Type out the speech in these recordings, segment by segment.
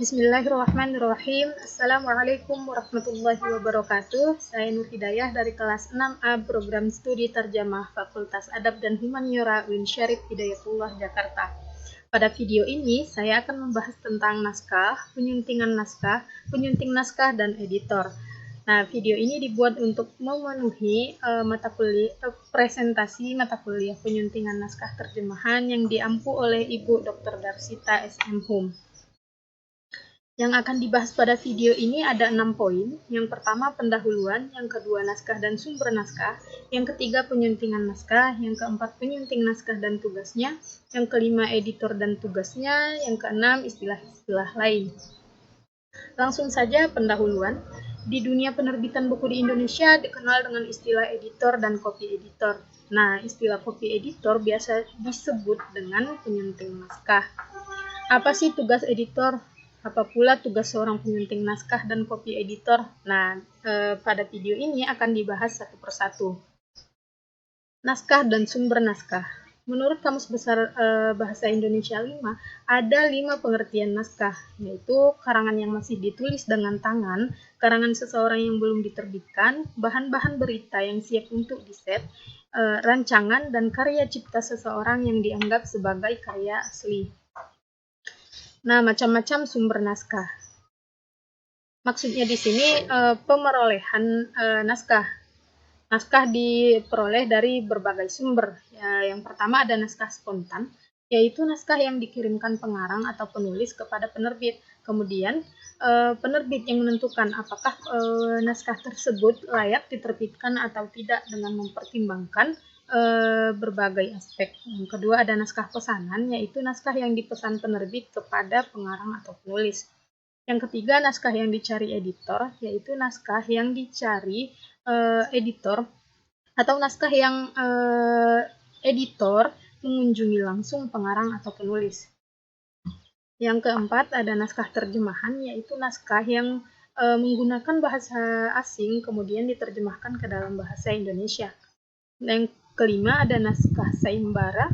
Bismillahirrahmanirrahim. Assalamualaikum warahmatullahi wabarakatuh. Saya Nur Hidayah dari kelas 6A Program Studi Terjemah Fakultas Adab dan Humaniora UIN Syarif Hidayatullah Jakarta. Pada video ini saya akan membahas tentang naskah, penyunting naskah, dan editor. Nah, video ini dibuat untuk memenuhi presentasi mata kuliah penyuntingan naskah terjemahan yang diampu oleh Ibu Dr. Darsita SM Hum. Yang akan dibahas pada video ini ada 6 poin. Yang pertama pendahuluan, yang kedua naskah dan sumber naskah, yang ketiga penyuntingan naskah, yang keempat penyunting naskah dan tugasnya, yang kelima editor dan tugasnya, yang keenam istilah-istilah lain. Langsung saja pendahuluan. Di dunia penerbitan buku di Indonesia dikenal dengan istilah editor dan copy editor. Nah, istilah copy editor biasa disebut dengan penyunting naskah. Apa sih tugas editor? Apa pula tugas seorang penyunting naskah dan copy editor? Nah, pada video ini akan dibahas satu persatu. Naskah dan sumber naskah. Menurut Kamus Besar Bahasa Indonesia 5, ada 5 pengertian naskah, yaitu karangan yang masih ditulis dengan tangan, karangan seseorang yang belum diterbitkan, bahan-bahan berita yang siap untuk diset, rancangan, dan karya cipta seseorang yang dianggap sebagai karya asli. Nah, macam-macam sumber naskah. Maksudnya di sini pemerolehan naskah. Naskah diperoleh dari berbagai sumber. Yang pertama ada naskah spontan, yaitu naskah yang dikirimkan pengarang atau penulis kepada penerbit. Kemudian penerbit yang menentukan apakah naskah tersebut layak diterbitkan atau tidak dengan mempertimbangkan berbagai aspek. Yang kedua ada naskah pesanan, yaitu naskah yang dipesan penerbit kepada pengarang atau penulis. Yang ketiga naskah yang dicari editor, yaitu naskah yang dicari editor atau naskah yang editor mengunjungi langsung pengarang atau penulis. Yang keempat ada naskah terjemahan, yaitu naskah yang menggunakan bahasa asing kemudian diterjemahkan ke dalam bahasa Indonesia. Yang kelima ada naskah sayembara.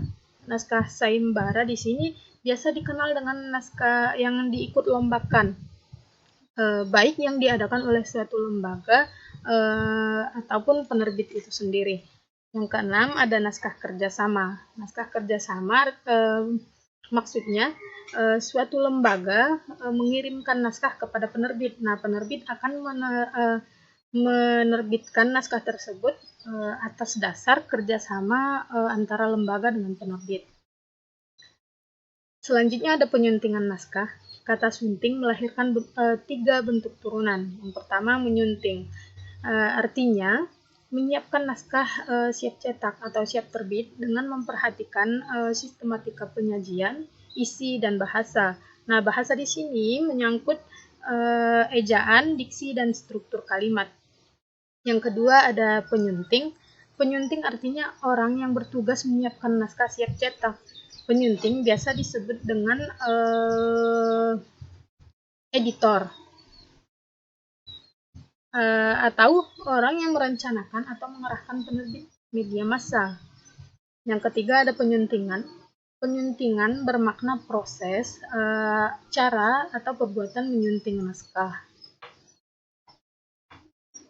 Naskah sayembara di sini biasa dikenal dengan naskah yang diikut lombakan, baik yang diadakan oleh suatu lembaga ataupun penerbit itu sendiri. Yang keenam ada naskah kerjasama. Naskah kerjasama maksudnya suatu lembaga mengirimkan naskah kepada penerbit. Nah, penerbit akan menerbitkan naskah tersebut atas dasar kerjasama antara lembaga dengan penerbit. Selanjutnya ada penyuntingan naskah. Kata sunting melahirkan 3 bentuk turunan. Yang pertama menyunting, artinya menyiapkan naskah siap cetak atau siap terbit dengan memperhatikan sistematika penyajian, isi, dan bahasa. Nah, bahasa di sini menyangkut ejaan, diksi, dan struktur kalimat. Yang kedua ada penyunting. Penyunting artinya orang yang bertugas menyiapkan naskah siap cetak. Penyunting biasa disebut dengan editor atau orang yang merencanakan atau mengarahkan penerbit media massa. Yang ketiga ada penyuntingan. Penyuntingan bermakna proses, cara, atau perbuatan menyunting naskah.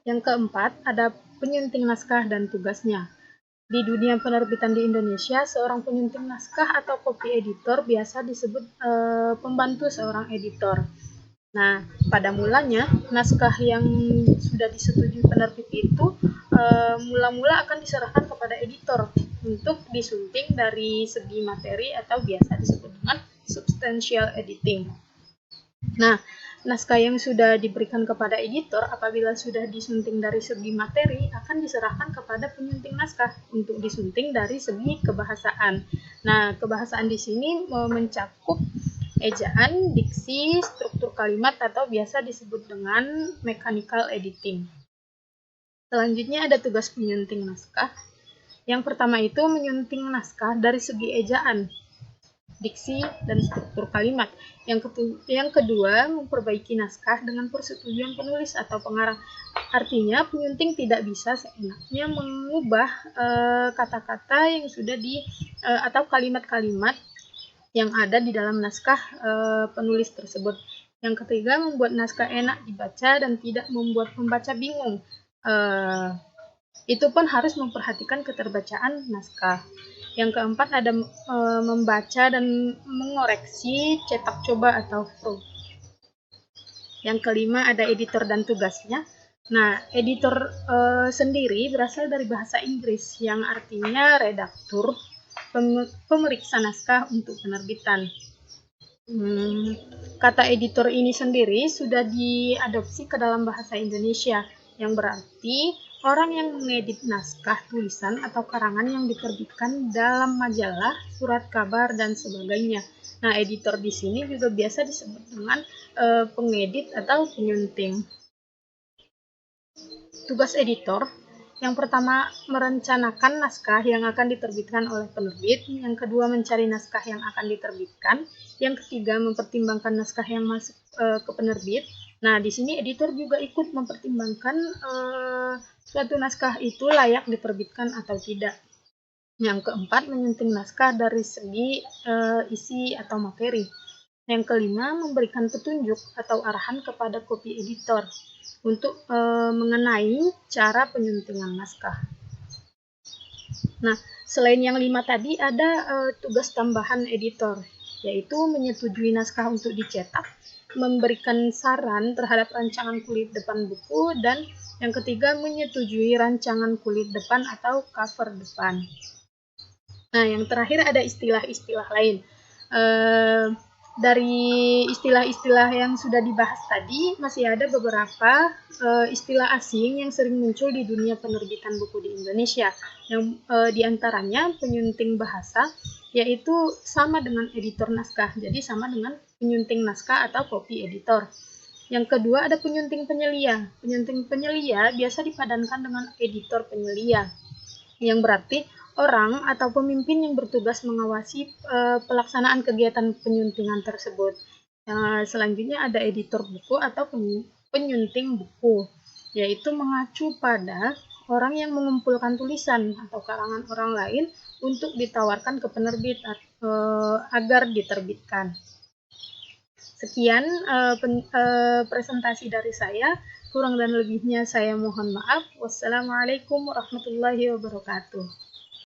Yang keempat ada penyunting naskah dan tugasnya. Di dunia penerbitan di Indonesia, seorang penyunting naskah atau copy editor biasa disebut pembantu seorang editor. Nah, pada mulanya, naskah yang sudah disetujui penerbit itu mula-mula akan diserahkan kepada editor untuk disunting dari segi materi atau biasa disebut dengan substantial editing. Nah, naskah yang sudah diberikan kepada editor apabila sudah disunting dari segi materi akan diserahkan kepada penyunting naskah untuk disunting dari segi kebahasaan. Nah, kebahasaan di sini mencakup ejaan, diksi, struktur kalimat atau biasa disebut dengan mechanical editing. Selanjutnya ada tugas penyunting naskah. Yang pertama itu menyunting naskah dari segi ejaan, diksi, dan struktur kalimat. Yang kedua, memperbaiki naskah dengan persetujuan penulis atau pengarang. Artinya, penyunting tidak bisa seenaknya mengubah kata-kata yang sudah atau kalimat-kalimat yang ada di dalam naskah penulis tersebut. Yang ketiga, membuat naskah enak dibaca dan tidak membuat pembaca bingung. Itu pun harus memperhatikan keterbacaan naskah. Yang keempat ada membaca dan mengoreksi, cetak coba atau proof. Yang kelima ada editor dan tugasnya. Nah, editor sendiri berasal dari bahasa Inggris yang artinya redaktur, pemeriksa naskah untuk penerbitan. Kata editor ini sendiri sudah diadopsi ke dalam bahasa Indonesia, yang berarti orang yang mengedit naskah tulisan atau karangan yang diterbitkan dalam majalah, surat kabar, dan sebagainya. Nah, editor di sini juga biasa disebut dengan pengedit atau penyunting. Tugas editor yang pertama, merencanakan naskah yang akan diterbitkan oleh penerbit. Yang kedua, mencari naskah yang akan diterbitkan. Yang ketiga, mempertimbangkan naskah yang masuk ke penerbit. Nah, di sini editor juga ikut mempertimbangkan suatu naskah itu layak diterbitkan atau tidak. Yang keempat, menyunting naskah dari segi isi atau materi. Yang kelima, memberikan petunjuk atau arahan kepada copy editor untuk mengenai cara penyuntingan naskah. Nah, selain yang 5 tadi ada tugas tambahan editor, yaitu menyetujui naskah untuk dicetak, memberikan saran terhadap rancangan kulit depan buku, dan yang ketiga menyetujui rancangan kulit depan atau cover depan. Nah, yang terakhir ada istilah-istilah lain. Dari istilah-istilah yang sudah dibahas tadi, masih ada beberapa istilah asing yang sering muncul di dunia penerbitan buku di Indonesia. Yang diantaranya penyunting bahasa, yaitu sama dengan editor naskah, jadi sama dengan penyunting naskah atau copy editor. Yang kedua ada penyunting penyelia. Penyunting penyelia biasa dipadankan dengan editor penyelia, yang berarti orang atau pemimpin yang bertugas mengawasi pelaksanaan kegiatan penyuntingan tersebut. Selanjutnya ada editor buku atau penyunting buku, yaitu mengacu pada orang yang mengumpulkan tulisan atau karangan orang lain untuk ditawarkan ke penerbit agar diterbitkan. Sekian presentasi dari saya. Kurang dan lebihnya saya mohon maaf. Wassalamualaikum warahmatullahi wabarakatuh.